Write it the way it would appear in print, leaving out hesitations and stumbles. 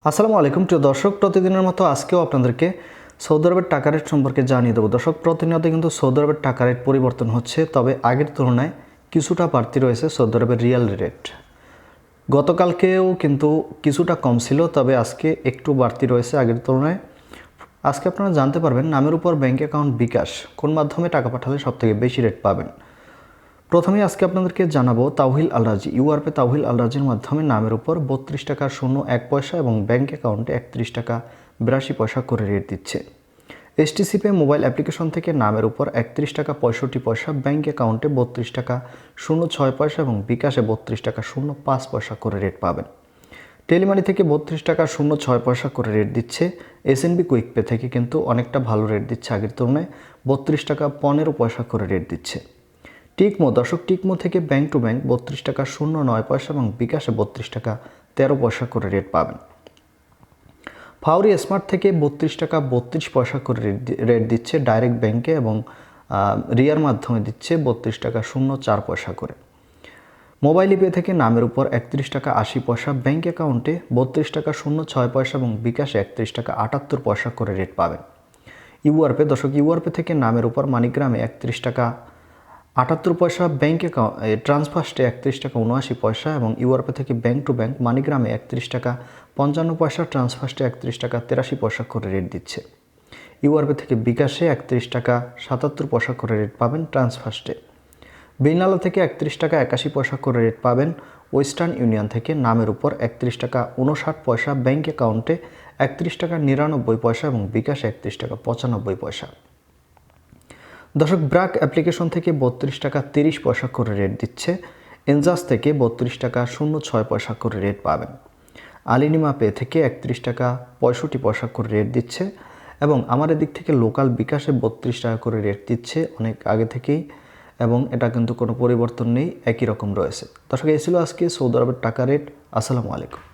আসসালামু আলাইকুম প্রিয় দর্শক, প্রতিদিনের মতো আজকেও আপনাদেরকে সৌদি আরবের টাকা রেট সম্পর্কে জানিয়ে দেবো। দর্শক, প্রতিনিয়ত কিন্তু সৌদি আরবের টাকা রেট পরিবর্তন হচ্ছে, তবে আগের তুলনায় কিছুটা বাড়তি রয়েছে সৌদি আরবের রিয়াল রেট। গতকালকেও কিন্তু কিছুটা কম ছিল, তবে আজকে একটু বাড়তি রয়েছে আগের তুলনায়। আজকে আপনারা জানতে পারবেন নামের উপর ব্যাঙ্ক অ্যাকাউন্ট বিকাশ কোন মাধ্যমে টাকা পাঠালে সবথেকে বেশি রেট পাবেন। প্রথমেই আজকে আপনাদেরকে জানাবো তাওহিল আল রাজি। ইউআরপে তাওহিল আল রাজির মাধ্যমে নামের উপর 32 টাকা 01 পয়সা এবং ব্যাঙ্ক অ্যাকাউন্টে 31 টাকা 82 পয়সা করে রেট দিচ্ছে। এসটিসি পে মোবাইল অ্যাপ্লিকেশন থেকে নামের উপর 31 টাকা 65 পয়সা, ব্যাঙ্ক অ্যাকাউন্টে 32 টাকা 06 পয়সা এবং বিকাশে 32 টাকা 05 পয়সা করে রেট পাবেন। টেলিমানি থেকে 32 টাকা 06 পয়সা করে রেট দিচ্ছে। এসএনবি কুইক পে থেকে কিন্তু অনেকটা ভালো রেট দিচ্ছে, আগের তুলনায় 32 টাকা 15 পয়সা করে রেট দিচ্ছে। টিকমো, দর্শক, টিকমো থেকে ব্যাংক টু ব্যাংক 32 টাকা 09 পয়সা এবং বিকাশে 32 টাকা 13 পয়সা করে রেট পাবেন। ফাউরি স্মার্ট থেকে 32 টাকা 32 পয়সা করে রেট দিচ্ছে ডাইরেক্ট ব্যাংকে এবং রিয়ার মাধ্যমে দিচ্ছে 32 টাকা 04 পয়সা করে। মোবাইল পে থেকে নামের উপর 31 টাকা 80 পয়সা, ব্যাংক অ্যাকাউন্টে 32 টাকা 06 পয়সা এবং বিকাশে 31 টাকা 78 পয়সা করে রেট পাবেন। ইউআরপে, দর্শক, ইউআরপে থেকে নামের উপর মানিগ্রামে 31 টাকা 78 পয়সা, ব্যাঙ্ক অ্যাকাউন্ট ট্রান্সফার্স্টে 31 টাকা 79 পয়সা এবং ইউআরপে থেকে ব্যাংক টু ব্যাংক মানিগ্রামে 31 টাকা 55 পয়সা, ট্রান্সফার্স্টে 31 টাকা 83 পয়সা করে রেট দিচ্ছে। ইউআরপে থেকে বিকাশে 31 টাকা 77 পয়সা করে রেট পাবেন ট্রান্সফার্স্টে। বিনালা থেকে 31 টাকা 81 পয়সা করে রেট পাবেন। ওয়েস্টার্ন ইউনিয়ন থেকে নামের উপর 31 টাকা 59 পয়সা, ব্যাঙ্ক অ্যাকাউন্টে 31 টাকা 99 পয়সা এবং বিকাশে 31 টাকা 95 পয়সা। দর্শক, ব্রাক অ্যাপ্লিকেশন থেকে 32 টাকা 30 পয়সা করে রেট দিচ্ছে। এনজাস থেকে 32 টাকা 06 পয়সা করে রেট পাবেন। আলিনিমা পে থেকে 31 টাকা 65 পয়সা করে রেট দিচ্ছে এবং আমার এদিক থেকে লোকাল বিকাশে 32 টাকা করে রেট দিচ্ছে অনেক আগে থেকেই, এবং এটা কিন্তু কোনো পরিবর্তন নেই, একই রকম রয়েছে। দর্শক, এই ছিল আজকে সৌদি আরবের টাকা রেট। আসসালামু আলাইকুম।